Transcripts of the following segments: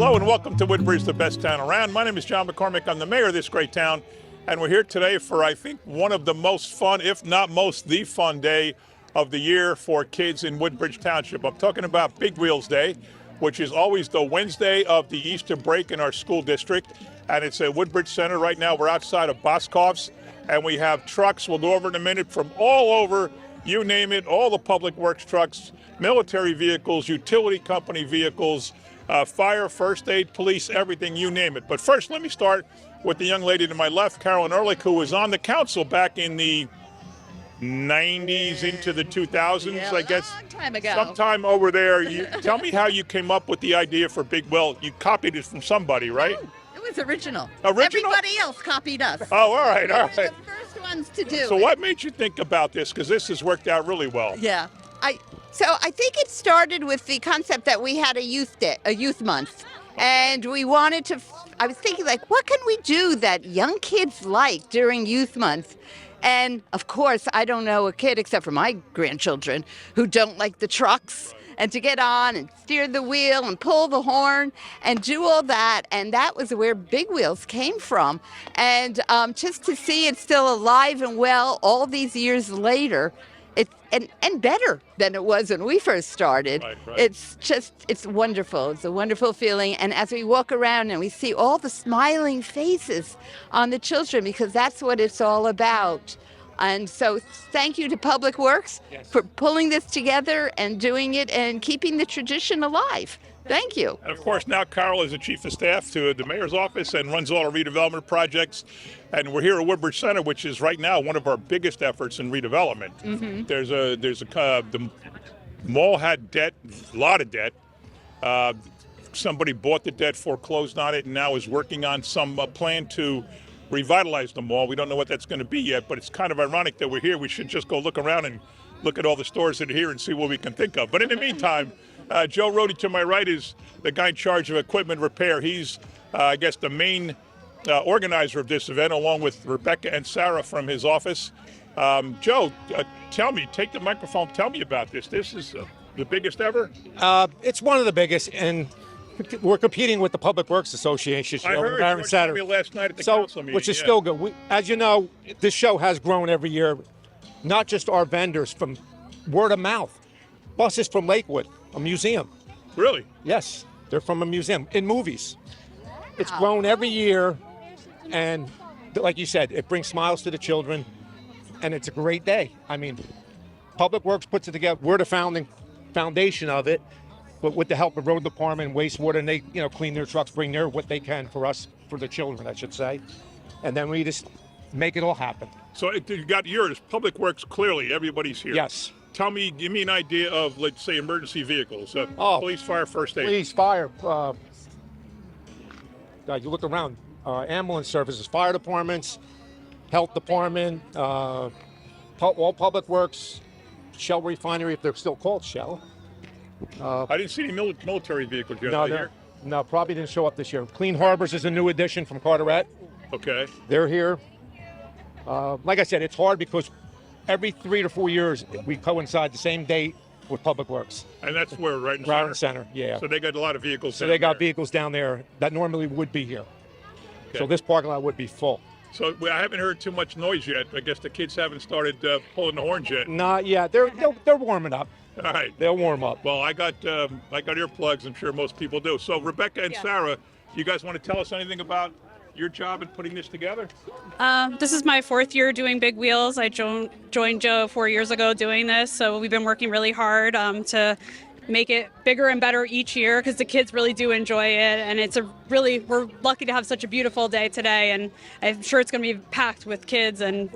Hello and welcome to Woodbridge, the best town around. My name is John McCormick. I'm the mayor of this great town, and we're here today for, I think, one of the most fun, if not most, the fun day of the year for kids in Woodbridge Township. I'm talking about Big Wheels Day, which is always the Wednesday of the Easter break in our school district, and it's at Woodbridge Center. Right now we're outside of Boscov's, and we have trucks, we'll go over in a minute, from all over, you name it, all the public works trucks, military vehicles, utility company vehicles, fire, first aid, police, everything, you name it. But first, let me start with the young lady to my left, Carolyn Ehrlich, who was on the council back in the 90s into the 2000s, I guess. Long time ago. Sometime over there. Tell me how you came up with the idea for Big Well. You copied it from somebody, right? Oh, it was original. Original? Everybody else copied us. Oh, all right, all We were right. the first ones to do So it. what made you think about this? Because this has worked out really well. Yeah. So I think it started with the concept that we had a youth month. And we wanted to, I was thinking, like, what can we do that young kids like during youth month? And of course, I don't know a kid except for my grandchildren who don't like the trucks, and to get on and steer the wheel and pull the horn and do all that. And that was where Big Wheels came from. And just to see it still alive and well all these years later, and better than it was when we first started. Right. It's wonderful. It's a wonderful feeling. And as we walk around and we see all the smiling faces on the children, because that's what it's all about. And so thank you to Public Works for pulling this together and doing it and keeping the tradition alive. Thank you. And of course, now Carol is the chief of staff to the mayor's office and runs all our redevelopment projects. And we're here at Woodbridge Center, which is right now one of our biggest efforts in redevelopment. Mm-hmm. The mall had debt, a lot of debt. Somebody bought the debt, foreclosed on it, and now is working on some plan to revitalize the mall. We don't know what that's going to be yet, but it's kind of ironic that we're here. We should just go look around and look at all the stores that are here and see what we can think of. But in the meantime, Joe Rohde to my right is the guy in charge of equipment repair. He's, I guess, the main organizer of this event, along with Rebecca and Sarah from his office. Joe, tell me, take the microphone, tell me about this. This is the biggest ever? It's one of the biggest, and we're competing with the Public Works Association show. I heard Baron you Saturday. told me last night at the council meeting. Which is yeah. still good. As you know, this show has grown every year, not just our vendors, from word of mouth. Buses from Lakewood, a museum. Really? Yes, they're from a museum in movies. It's grown every year, and like you said, it brings smiles to the children, and it's a great day. I mean, Public Works puts it together. We're the foundation of it, but with the help of road department, wastewater, and they clean their trucks, bring what they can for us, for the children, I should say, and then we just make it all happen. So you got yours, Public Works, clearly, everybody's here. Yes. Give me an idea of, let's say, emergency vehicles, police, fire, first aid. Police, fire, you look around, ambulance services, fire departments, health department, all Public Works, Shell Refinery, if they're still called Shell. I didn't see any military vehicles yet. No, probably didn't show up this year. Clean Harbors is a new addition from Carteret. Okay. They're here. Like I said, it's hard because every 3 to 4 years we coincide the same date with Public Works. And that's where, right in Right in center, yeah. So they got a lot of vehicles So down they got there. vehicles down there that normally would be here. Okay. So this parking lot would be full. So I haven't heard too much noise yet. I guess the kids haven't started pulling the horns yet. Not yet. They're warming up. All right. They'll warm up. Well, I got earplugs. I'm sure most people do. So Rebecca and Sarah, you guys want to tell us anything about your job in putting this together? This is my 4th year doing Big Wheels. I joined Joe 4 years ago doing this, so we've been working really hard to make it bigger and better each year because the kids really do enjoy it, and we're lucky to have such a beautiful day today, and I'm sure it's going to be packed with kids and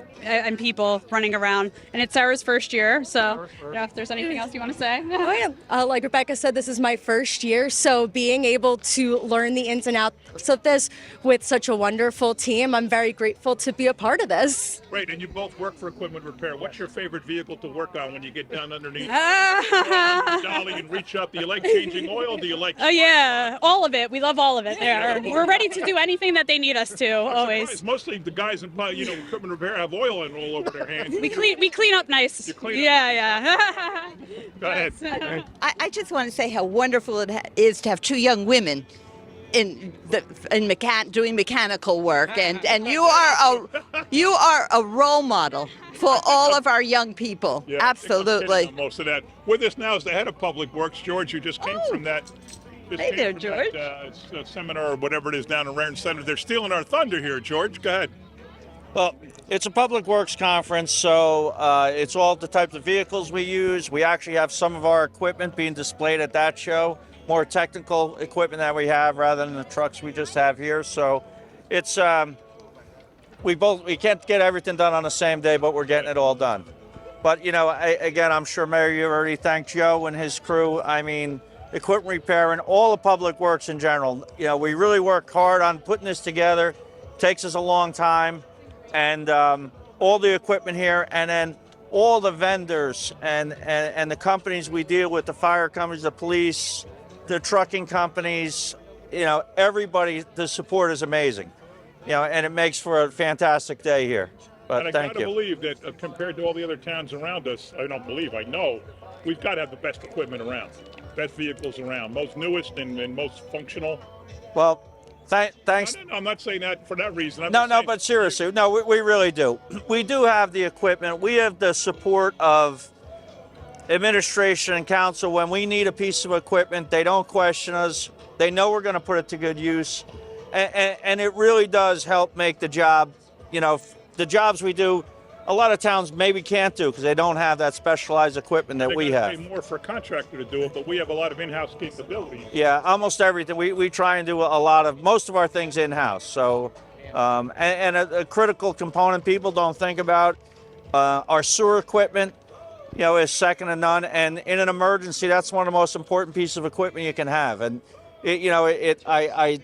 people running around. And it's Sarah's first year, so if there's anything else you want to say. Oh yeah, like Rebecca said, this is my first year, so being able to learn the ins and outs of this with such a wonderful team, I'm very grateful to be a part of this. Great, and you both work for equipment repair. What's your favorite vehicle to work on when you get down underneath? Dolly and reach up. Do you like changing oil? Do you like? Oh yeah, all of it. We love all of it. There, we're ready to do anything that they need us to. Always. Mostly the guys in equipment repair have oil in all over their hands. We clean up nice. You clean up. Yeah. Go ahead. I just want to say how wonderful it is to have two young women doing mechanical work, and you are a role model for all of our young people. Yeah, Absolutely. most of that. With us now is the head of Public Works, George, who just came from that. Hey there, George. Seminar or whatever it is down in Raritan Center. They're stealing our thunder here, George. Go ahead. Well, it's a public works conference, so it's all the types of vehicles we use. We actually have some of our equipment being displayed at that show, more technical equipment that we have rather than the trucks we just have here. So it's we can't get everything done on the same day, but we're getting it all done. But again, I'm sure Mayor, you already thanked Joe and his crew. I mean, equipment repair and all the public works in general. We really work hard on putting this together. Takes us a long time. And all the equipment here, and then all the vendors and the companies we deal with, the fire companies, the police, the trucking companies, everybody, the support is amazing. And it makes for a fantastic day here. But and I thank gotta you. believe that compared to all the other towns around us, I know, we've got to have the best equipment around, best vehicles around, most newest and most functional. Well, thanks. No, I'm not saying that for that reason. But seriously, no, we really do. We do have the equipment. We have the support of administration and council. When we need a piece of equipment, they don't question us. They know we're going to put it to good use. And it really does help make the job, the jobs we do, a lot of towns maybe can't do because they don't have that specialized equipment that we have. Pay more for a contractor to do it, but we have a lot of in-house capability. Yeah, almost everything. We try and do most of our things in-house. So, and a critical component people don't think about, our sewer equipment, is second to none. And in an emergency, that's one of the most important pieces of equipment you can have. And I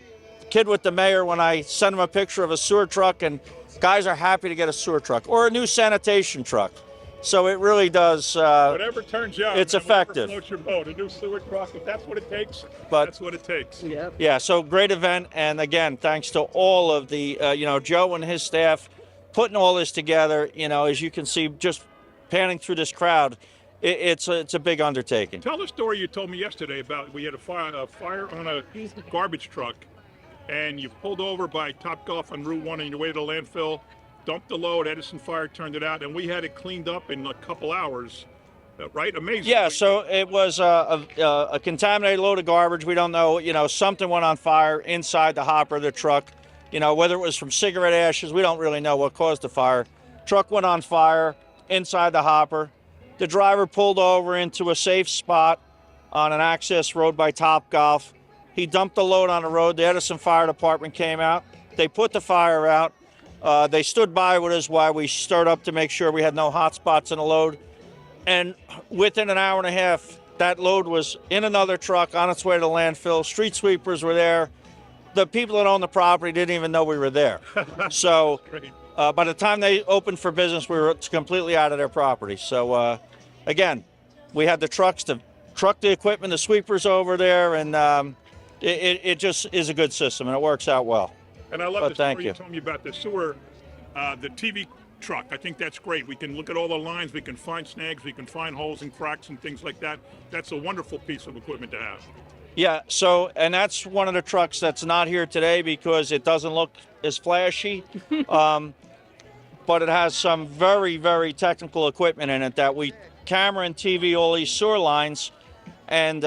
kid with the mayor when I send him a picture of a sewer truck, and guys are happy to get a sewer truck or a new sanitation truck. So it really does. Whatever turns you out, it's man, effective. Floats your boat. A new sewer truck, if that's what it takes, But that's what it takes. Yep. yeah, so great event, and again, thanks to all of the, Joe and his staff putting all this together. As you can see, just panning through this crowd, it's a big undertaking. Tell the story you told me yesterday about we had a fire on a garbage truck, and you pulled over by Topgolf on Route 1 on your way to the landfill, dumped the load, Edison Fire turned it out, and we had it cleaned up in a couple hours, right? Amazing. Yeah, so it was a contaminated load of garbage. We don't know, something went on fire inside the hopper of the truck. Whether it was from cigarette ashes, we don't really know what caused the fire. Truck went on fire inside the hopper. The driver pulled over into a safe spot on an access road by Topgolf. He dumped the load on the road. The Edison Fire Department came out. They put the fire out. They stood by with us while we stirred up to make sure we had no hot spots in the load. And within an hour and a half, that load was in another truck on its way to the landfill. Street sweepers were there. The people that own the property didn't even know we were there. So by the time they opened for business, we were completely out of their property. So again, we had the trucks to truck the equipment, the sweepers over there, and it just is a good system, and it works out well. And I love the thank story you told me about the sewer, the TV truck. I think that's great. We can look at all the lines, we can find snags, we can find holes and cracks and things like that. That's a wonderful piece of equipment to have. Yeah, and that's one of the trucks that's not here today because it doesn't look as flashy, but it has some very, very technical equipment in it that we camera and TV all these sewer lines. And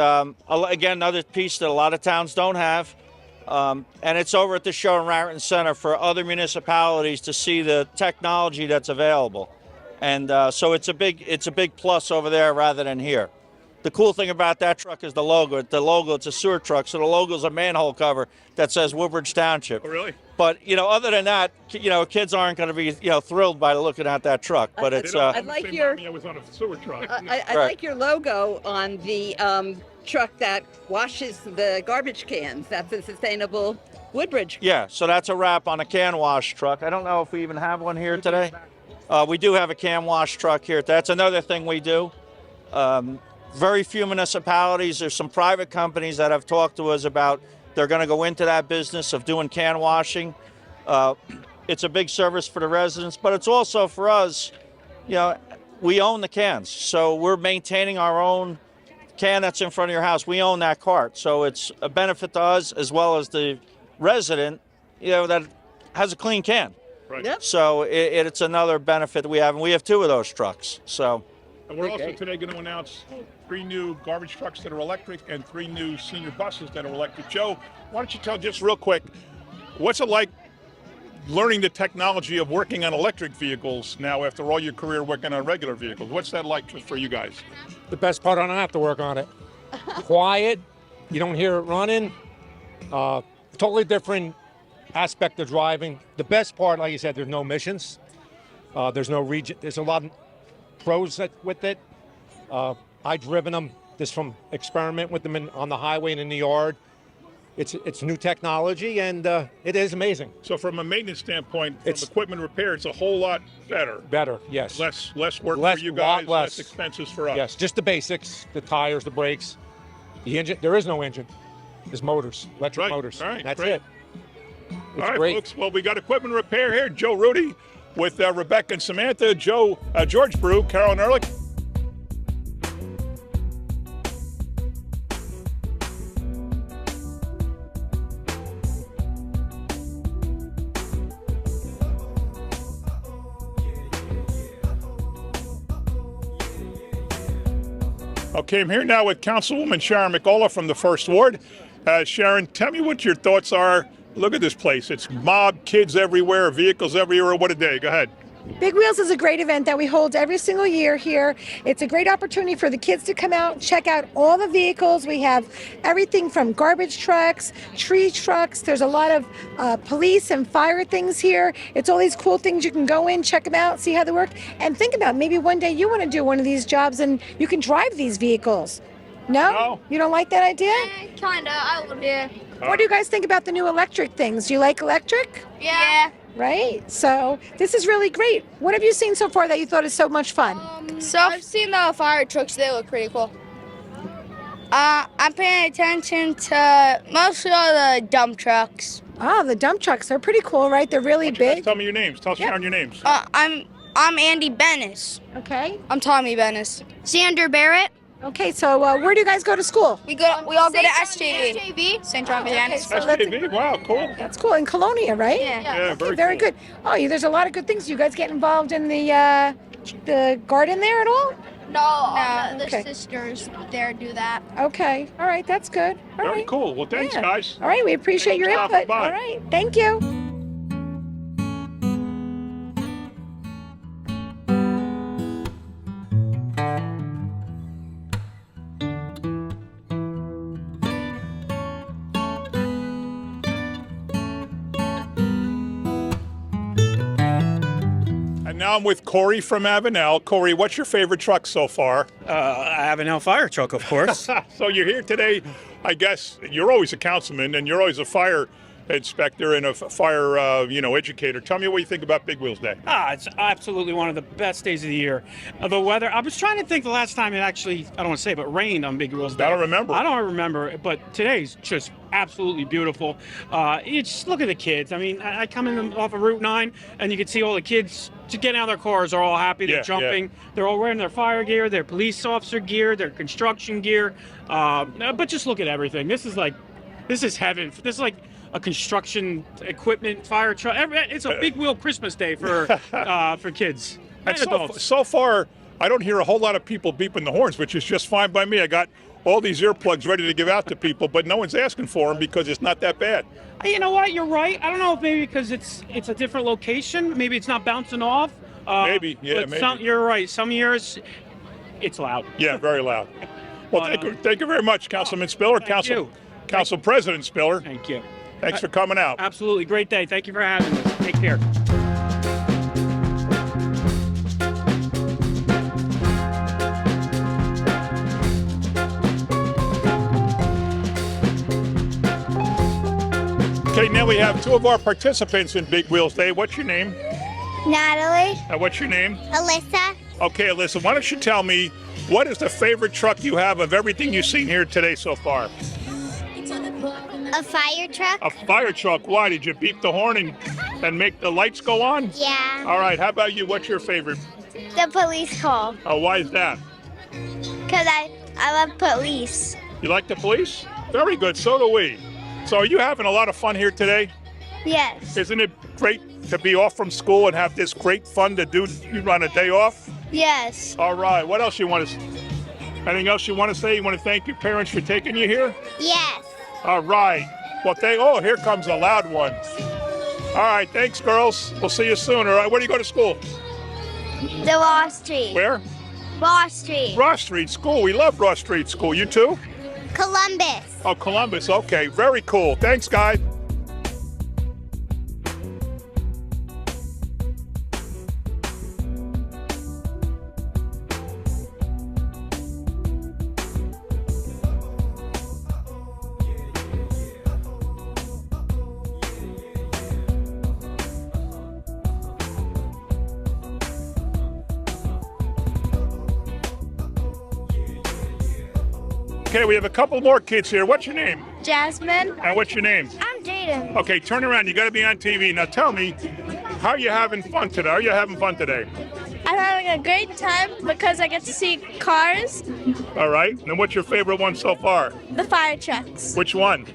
again, another piece that a lot of towns don't have. And it's over at the show in Raritan Center for other municipalities to see the technology that's available. And so it's a big plus over there rather than here. The cool thing about that truck is the logo. It's a sewer truck, so the logo's a manhole cover that says Woodbridge Township. Oh, really? But, other than that, kids aren't going to be, thrilled by looking at that truck. But it's... I like your... I was on a sewer truck. I like your logo on the truck that washes the garbage cans. That's a sustainable Woodbridge. Yeah, so that's a wrap on a can wash truck. I don't know if we even have one here today. We do have a can wash truck here. That's another thing we do. Very few municipalities. There's some private companies that have talked to us about they're going to go into that business of doing can washing. It's a big service for the residents, but it's also for us, we own the cans. So we're maintaining our own can that's in front of your house, we own that cart. So it's a benefit to us as well as the resident, that has a clean can. Right. Yep. So it's another benefit that we have, and we have 2 of those trucks. So And we're also today going to announce 3 new garbage trucks that are electric and 3 new senior buses that are electric. Joe, why don't you tell just real quick, what's it like learning the technology of working on electric vehicles now after all your career working on regular vehicles? What's that like for you guys? The best part, I don't have to work on it. Quiet, you don't hear it running. Totally different aspect of driving. The best part, like you said, there's no emissions. There's no region. There's a lot of pros with it. I've driven them just from experiment with them on the highway and in the yard. It's new technology, and it is amazing. So from a maintenance standpoint, from equipment repair, it's a whole lot better. Better, yes. Less work Less, for you guys, lot less less. expenses for us. Yes, just the basics, the tires, the brakes. The engine, there is no engine. There's motors, electric Right, motors. all right, That's great. it. It's All right, great. folks. Well, we got equipment repair here. Joe Rudy with Rebecca and Samantha, George Brew, Carolyn Ehrlich. Okay, I'm here now with Councilwoman Sharon McCullough from the First Ward. Sharon, tell me what your thoughts are. Look at this place. It's mob, kids everywhere, vehicles everywhere. What a day. Go ahead. Big Wheels is a great event that we hold every single year here. It's a great opportunity for the kids to come out, check out all the vehicles. We have everything from garbage trucks, tree trucks. There's a lot of police and fire things here. It's all these cool things. You can go in, check them out, see how they work, and think about maybe one day you want to do one of these jobs and you can drive these vehicles. No? You don't like that idea? Kinda, I would. Yeah. What do you guys think about the new electric things? Do you like electric? Yeah. Right? So this is really great. What have you seen so far that you thought is so much fun? So I've seen the fire trucks. They look pretty cool. I'm paying attention to mostly all the dump trucks. Oh, the dump trucks are pretty cool, right? They're really Why don't you guys big. tell me your names. Tell Sharon your names. I'm Andy Bennis. Okay. I'm Tommy Bennis. Xander Barrett. Okay, so where do you guys go to school? We all go to SJV. St. John Vianney's. so that's- SJV, wow, cool. That's cool. In Colonia, right? Yeah, Okay, very cool. good. Oh, there's a lot of good things. You guys get involved in the garden there at all? No, the okay. sisters there do that. Okay. All right, that's good. All Very right. cool. Well, thanks, Yeah. guys. All right, we appreciate your Thanks for input. stopping by. All right, thank you. And now I'm with Corey from Avenel. Corey, what's your favorite truck so far? Avenel fire truck, of course. So you're here today. I guess you're always a councilman and you're always a fire inspector and a fire, educator. Tell me what you think about Big Wheels Day. It's absolutely one of the best days of the year. The weather, I was trying to think the last time it actually, I don't want to say, but rained on Big Wheels Day. I don't remember. I don't remember, but today's just absolutely beautiful. You just look at the kids. I mean, I come in off of Route 9 and you can see all the kids just getting out of their cars. They're all happy. They're jumping. They're all wearing their fire gear, their police officer gear, their construction gear. But just look at everything. This is heaven. This is like a construction equipment fire truck. It's a big wheel Christmas day for kids and adults. So far, I don't hear a whole lot of people beeping the horns, which is just fine by me. I got all these earplugs ready to give out to people, but no one's asking for them because it's not that bad. You know what? You're right. I don't know if maybe because it's a different location. Maybe it's not bouncing off. Maybe, yeah, but maybe. You're right. Some years, it's loud. Yeah, very loud. Well, thank you very much, Councilman Spiller. Council President Spiller. Thank you. Thanks for coming out. Absolutely. Great day. Thank you for having us. Take care. Okay, now we have 2 of our participants in Big Wheels Day. What's your name? Natalie. What's your name? Alyssa. Okay, Alyssa, why don't you tell me what is the favorite truck you have of everything you've seen here today so far? A fire truck. A fire truck. Why? Did you beep the horn and make the lights go on? Yeah. All right, how about you? What's your favorite? The police call. Oh, why is that? Because I love police. You like the police? Very good. So do we. So are you having a lot of fun here today? Yes. Isn't it great to be off from school and have this great fun to do you on a day off? Yes. All right. What else you want to? Anything else you want to say? You want to thank your parents for taking you here? Yes. All right. Well, oh, here comes a loud one. All right. Thanks, girls. We'll see you soon. All right. Where do you go to school? The Wall Street. Where? Wall Street. Ross Street School. We love Ross Street School. You too? Columbus. Oh, Columbus. Okay. Very cool. Thanks, guys. Okay, we have a couple more kids here. What's your name? Jasmine. And what's your name? I'm Jaden. Okay, turn around. You got to be on TV. Now tell me, how are you having fun today? Are you having fun today? I'm having a great time because I get to see cars, All right. And what's your favorite one so far? the fire trucks. Which one?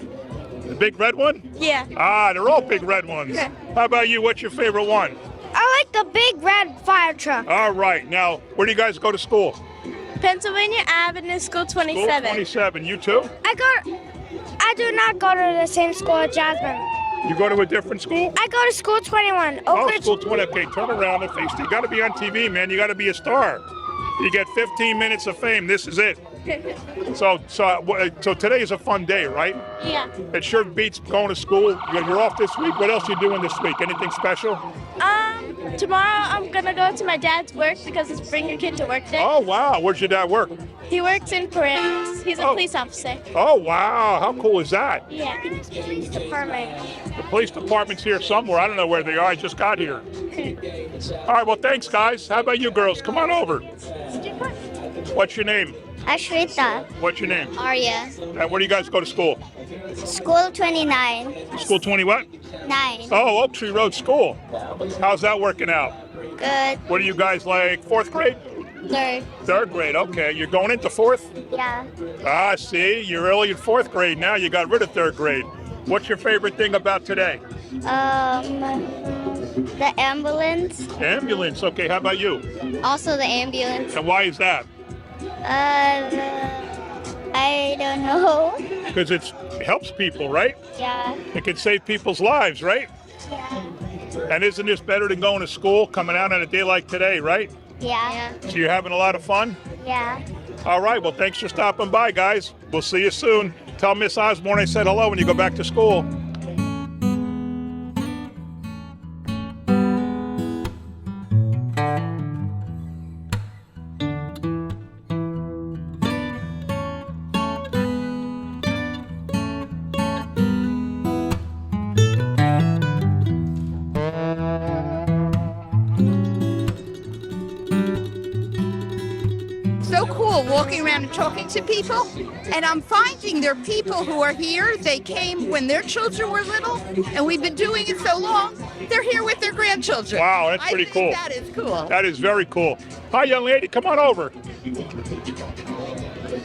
The big red one? Yeah. Ah, they're all big red ones. How about you? What's your favorite one? I like the big red fire truck. All right. Now, where do you guys go to school? Pennsylvania Avenue, School School 27. 27. You too? I do not go to the same school as Jasmine. You go to a different school? I go to School 21. Oh, School 20. Okay, turn around and face. You got to be on TV, man. You got to be a star. You get 15 minutes of fame. This is it. So today is a fun day, right? Yeah. It sure beats going to school. You're off this week. What else are you doing this week? Anything special? Tomorrow I'm gonna go to my dad's work because it's Bring Your Kid to Work Day. Oh, wow. Where's your dad work? He works in Paris. He's a police officer. Oh, wow. How cool is that? Yeah. Police department. The police department's here somewhere. I don't know where they are. I just got here. All right. Well, thanks, guys. How about you girls? Come on over. What's your name? Ashrita. What's your name? Arya. And where do you guys go to school? School 29. School 20 what? 9. Oh, Oak Tree Road School. How's that working out? Good. What are you guys like, 4th grade? 3rd. 3rd grade, okay. You're going into 4th? Yeah. Ah, see, you're early in 4th grade now. You got rid of 3rd grade. What's your favorite thing about today? The ambulance. Ambulance, okay. How about you? Also the ambulance. And why is that? I don't know. Because it helps people, right? Yeah. It can save people's lives, right? Yeah. And isn't this better than going to school, coming out on a day like today, right? Yeah. So you're having a lot of fun? Yeah. All right, well, thanks for stopping by, guys. We'll see you soon. Tell Miss Osborne I said hello when you go back to school. So cool walking around and talking to people. And I'm finding there are people who are here. They came when their children were little, and we've been doing it so long, they're here with their grandchildren. Wow, that's pretty cool. That is cool. That is very cool. Hi, young lady, come on over.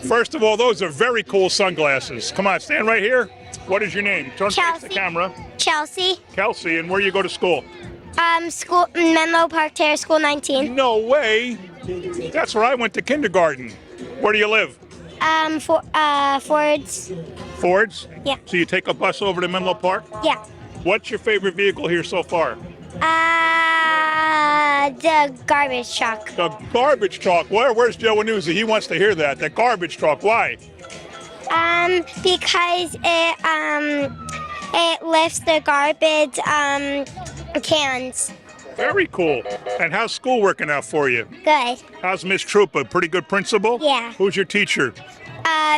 First of all, those are very cool sunglasses. Come on, stand right here. What is your name? Turn face the camera. Chelsea. Kelsey, and where you go to school? School Menlo Park Terrace, School 19. No way. That's where I went to kindergarten. Where do you live? Ford's. Ford's? Yeah. So you take a bus over to Menlo Park? Yeah. What's your favorite vehicle here so far? The garbage truck. The garbage truck. Where's Joe Anuzzi? He wants to hear that. The garbage truck. Why? Because it lifts the garbage cans. Very cool. And how's school working out for you? Good. How's Miss Trupa? Pretty good principal? Yeah. Who's your teacher?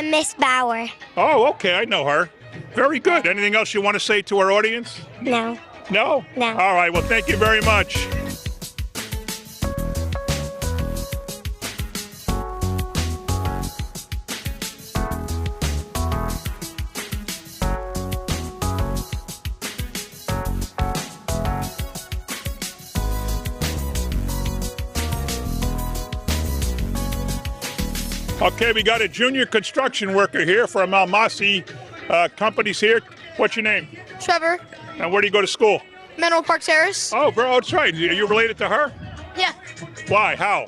Miss Bauer. Oh, okay. I know her. Very good. Anything else you want to say to our audience? No. No? No. All right. Well, thank you very much. Okay, we got a junior construction worker here from Almasi companies here. What's your name? Trevor, And where do you go to school? Menlo Park Terrace. Oh, bro, that's right. Are you related to her? Yeah. Why? How?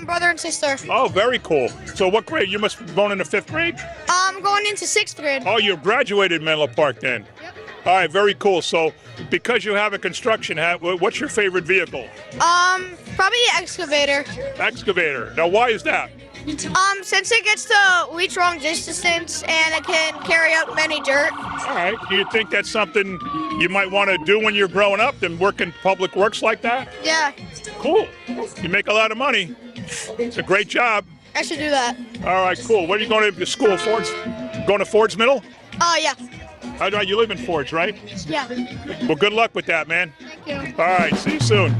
Brother and sister. Oh, very cool. So what grade? You must be going into 5th grade? I'm going into 6th grade. Oh, you graduated Menlo Park then? Yep. All right, very cool. So because you have a construction hat, what's your favorite vehicle? Probably excavator. Excavator. Now, why is that? Since it gets to reach long distance and it can carry out many dirt. All right. Do you think that's something you might want to do when you're growing up and work in public works like that? Yeah, Cool. You make a lot of money. It's a great job. I should do that. All right, cool. Where are you going to school? Ford's? Going to Ford's Middle? Yeah. All right, you live in Ford's, right? Yeah. Well, good luck with that, man. Thank you. All right, see you soon.